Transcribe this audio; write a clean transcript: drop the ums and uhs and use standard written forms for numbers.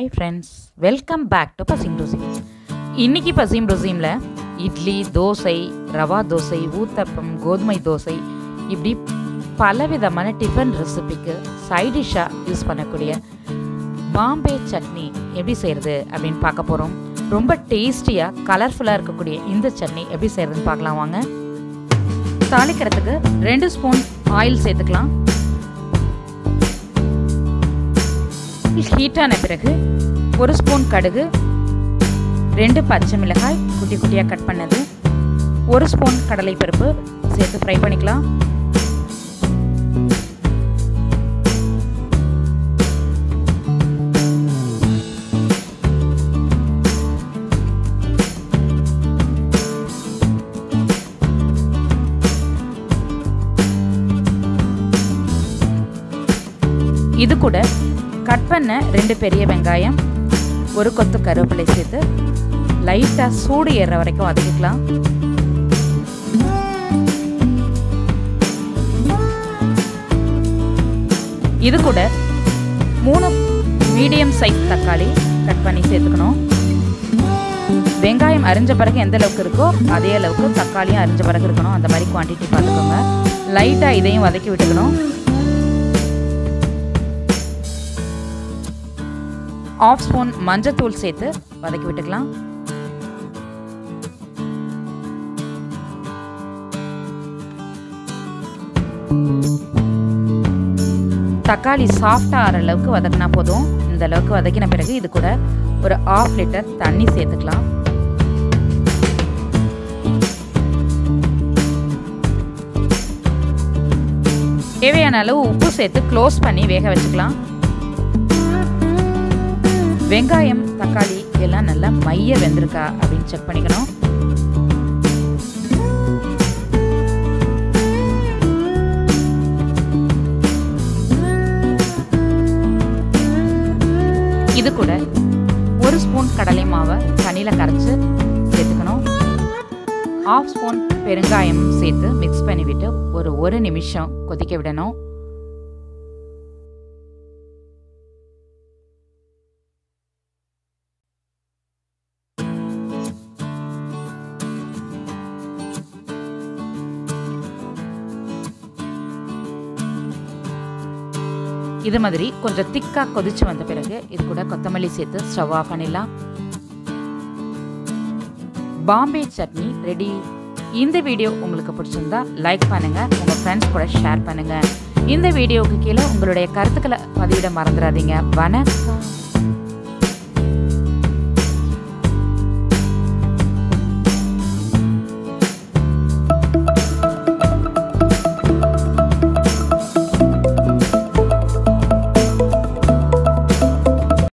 Hi friends, welcome back to Pasim Rusim. இன்னைக்கு பசிம் ருசிம்ல இட்லி, தோசை, ரவா தோசை, ஊத்தப்பம், கோதுமை தோசை இப்படி பலவிதமான டிஃபன் ரெசிபிக்கு சைட் டிஷ்ஷா யூஸ் பண்ணக்கூடிய பாம்பே சட்னி எப்படி செய்யறது அப்படின்னு பார்க்க போறோம். ரொம்ப டேஸ்டியா கலர்ஃபுல்லா இருக்கக்கூடிய இந்த சட்னி எப்படி செய்யறதுன்னு பார்க்கலாம் வாங்க. தாளிக்கிறதுக்கு 2 ஸ்பூன் ஆயில் சேர்த்துக்கலாம். ஹீட்டான பிறகு 1 ஸ்பூன் கடுகு, 2 பச்சை மிளகாய் குட்டி குட்டியாக கட் பண்ணது, 1 ஸ்பூன் கடலை பருப்பு சேர்த்து ஃப்ரை பண்ணிக்கலாம். இது கூட கட் பண்ண 2 பெரிய வெங்காயம், 1 கொத்து கருவேப்பிலை சேர்த்து லைட்டாக சூடு ஏறுற வரைக்கும் வதக்கிக்கலாம். இது கூட 3 மீடியம் சைஸ் தக்காளி கட் பண்ணி சேர்த்துக்கணும். வெங்காயம் அரிஞ்ச பிறகு எந்த அளவுக்கு இருக்கோ அதே அளவுக்கு தக்காளியும் அரிஞ்ச பிறகு இருக்கணும். அந்த மாதிரி குவான்டிட்டி பார்த்துக்கோங்க. லைட்டாக இதையும் வதக்கி விட்டுக்கணும். 1/2 ஸ்பூன் மஞ்சத்தூள் சேர்த்து வதக்கி விட்டுக்கலாம். தக்காளி சாஃப்டா ஆற அளவுக்கு வதக்கினா போதும். இந்த அளவுக்கு வதக்கின பிறகு இது கூட ஒரு 1/2 லிட்டர் தண்ணி சேர்த்துக்கலாம். தேவையான அளவு உப்பு சேர்த்து க்ளோஸ் பண்ணி வேக வச்சுக்கலாம். வெங்காயம், தக்காளி எல்லாம் நல்லா மைய வெந்திருக்கா அப்படின்னு செக் பண்ணிக்கணும். இது கூட 1 ஸ்பூன் கடலை மாவை தண்ணியில் கரைச்சி சேர்த்துக்கணும். 1/2 ஸ்பூன் பெருங்காயம் சேர்த்து மிக்ஸ் பண்ணிவிட்டு ஒரு 1 நிமிஷம் கொதிக்க விடணும். இது மாதிரி கொஞ்சம் திக்கா கொதிச்சு வந்த பிறகு இது கூட கொத்தமல்லி சேர்த்து ஸ்டவ் ஆஃப் பண்ணிடலாம். பாம்பே சட்னி ரெடி. இந்த வீடியோ உங்களுக்கு பிடிச்சிருந்தா லைக் பண்ணுங்க, உங்க ஃப்ரெண்ட்ஸ் கூட ஷேர் பண்ணுங்க. இந்த வீடியோவுக்கு கீழே உங்களுடைய கருத்துக்களை பதிவிட மறந்துடாதீங்க. வணக்கம்.